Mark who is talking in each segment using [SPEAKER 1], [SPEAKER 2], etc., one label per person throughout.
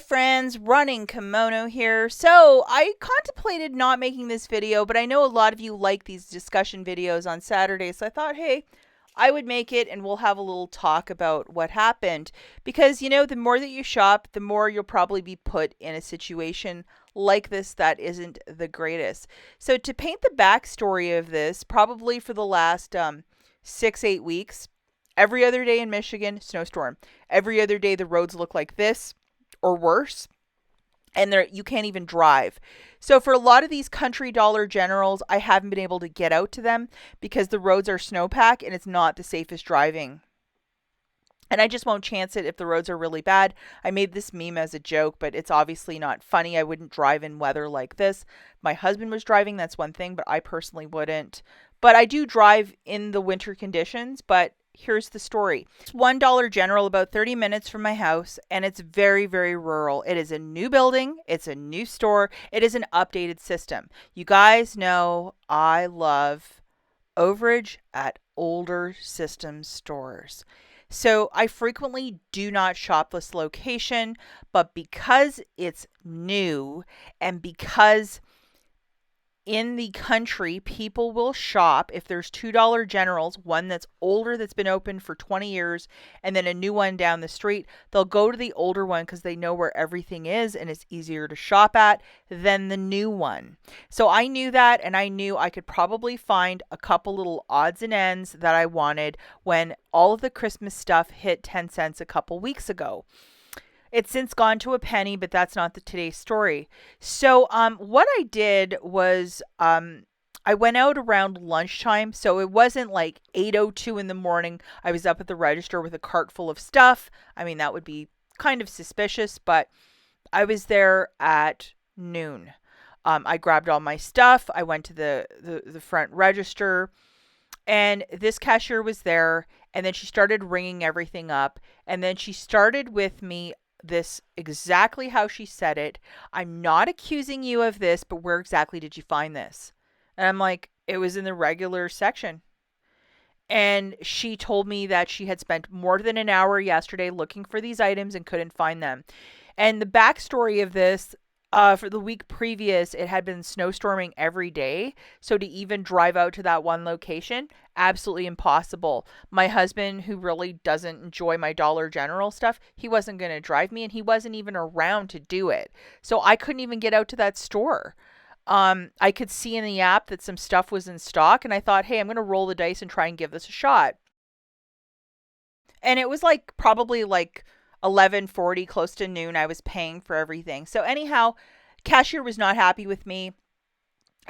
[SPEAKER 1] friends, Running Kimono here. So I contemplated not making this video, but I know a lot of you like these discussion videos on Saturday, so I thought, hey, I would make it and we'll have a little talk about what happened. Because, the more that you shop, the more you'll probably be put in a situation like this that isn't the greatest. So to paint the backstory of this, probably for the last 6-8 weeks, every other day in Michigan, snowstorm. Every other day the roads look like this or worse, and you can't even drive. So for a lot of these country Dollar Generals, I haven't been able to get out to them because the roads are snowpack and it's not the safest driving. And I just won't chance it if the roads are really bad. I made this meme as a joke, but it's obviously not funny. I wouldn't drive in weather like this. My husband was driving, that's one thing, but I personally wouldn't. But I do drive in the winter conditions, but here's the story. It's one Dollar General about 30 minutes from my house, and it's very, very rural. It is a new building. It's a new store. It is an updated system. You guys know I love overage at older system stores. So I frequently do not shop this location, but because it's new and because in the country, people will shop if there's $2 Generals, one that's older that's been open for 20 years, and then a new one down the street. They'll go to the older one because they know where everything is and it's easier to shop at than the new one. So I knew that, and I knew I could probably find a couple little odds and ends that I wanted when all of the Christmas stuff hit 10 cents a couple weeks ago. It's since gone to a penny, but that's not today's story. So what I did was I went out around lunchtime. So it wasn't like 8:02 in the morning. I was up at the register with a cart full of stuff. I mean, that would be kind of suspicious, but I was there at noon. I grabbed all my stuff. I went to the front register, and this cashier was there. And then she started ringing everything up. And then she started with me this exactly how she said it. I'm not accusing you of this, but where exactly did you find this? And I'm like, it was in the regular section. And she told me that she had spent more than an hour yesterday looking for these items and couldn't find them. And the backstory of this, for the week previous, it had been snowstorming every day. So to even drive out to that one location, absolutely impossible. My husband, who really doesn't enjoy my Dollar General stuff, he wasn't going to drive me, and he wasn't even around to do it. So I couldn't even get out to that store. I could see in the app that some stuff was in stock, and I thought, hey, I'm going to roll the dice and try and give this a shot. And it was probably 11:40, close to noon. I was paying for everything. So anyhow, cashier was not happy with me.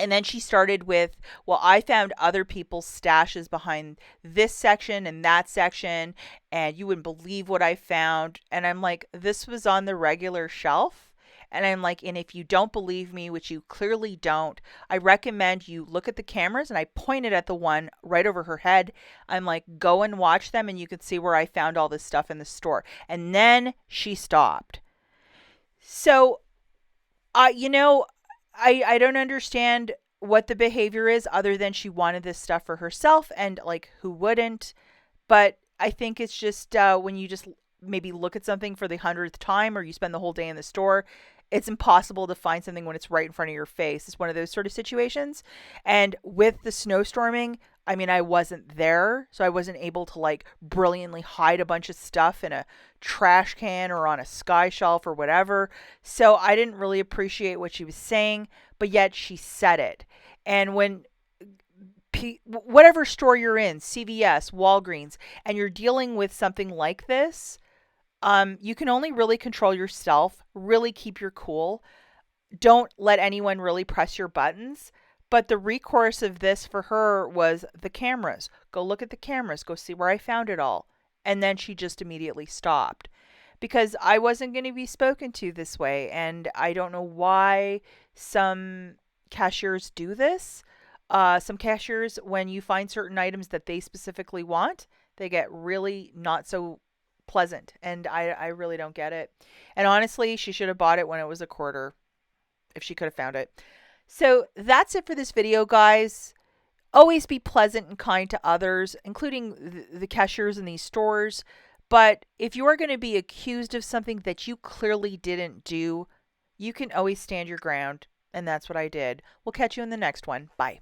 [SPEAKER 1] And then she started with, well, I found other people's stashes behind this section and that section, and you wouldn't believe what I found. And I'm like, this was on the regular shelf. And I'm like, and if you don't believe me, which you clearly don't, I recommend you look at the cameras. And I pointed at the one right over her head. I'm like, go and watch them, and you can see where I found all this stuff in the store. And then she stopped. So, I don't understand what the behavior is other than she wanted this stuff for herself, and who wouldn't? But I think it's just when you just maybe look at something for the 100th time, or you spend the whole day in the store, it's impossible to find something when it's right in front of your face. It's one of those sort of situations. And with the snowstorming, I mean, I wasn't there, so I wasn't able to brilliantly hide a bunch of stuff in a trash can or on a sky shelf or whatever. So I didn't really appreciate what she was saying, but yet she said it. And when whatever store you're in, CVS, Walgreens, and you're dealing with something like this, you can only really control yourself, really keep your cool. Don't let anyone really press your buttons. But the recourse of this for her was the cameras. Go look at the cameras. Go see where I found it all. And then she just immediately stopped because I wasn't going to be spoken to this way. And I don't know why some cashiers do this. Some cashiers, when you find certain items that they specifically want, they get really not so pleasant. And I really don't get it. And honestly, she should have bought it when it was a quarter if she could have found it. So that's it for this video, guys. Always be pleasant and kind to others, including the cashiers in these stores. But if you are going to be accused of something that you clearly didn't do, you can always stand your ground. And that's what I did. We'll catch you in the next one. Bye.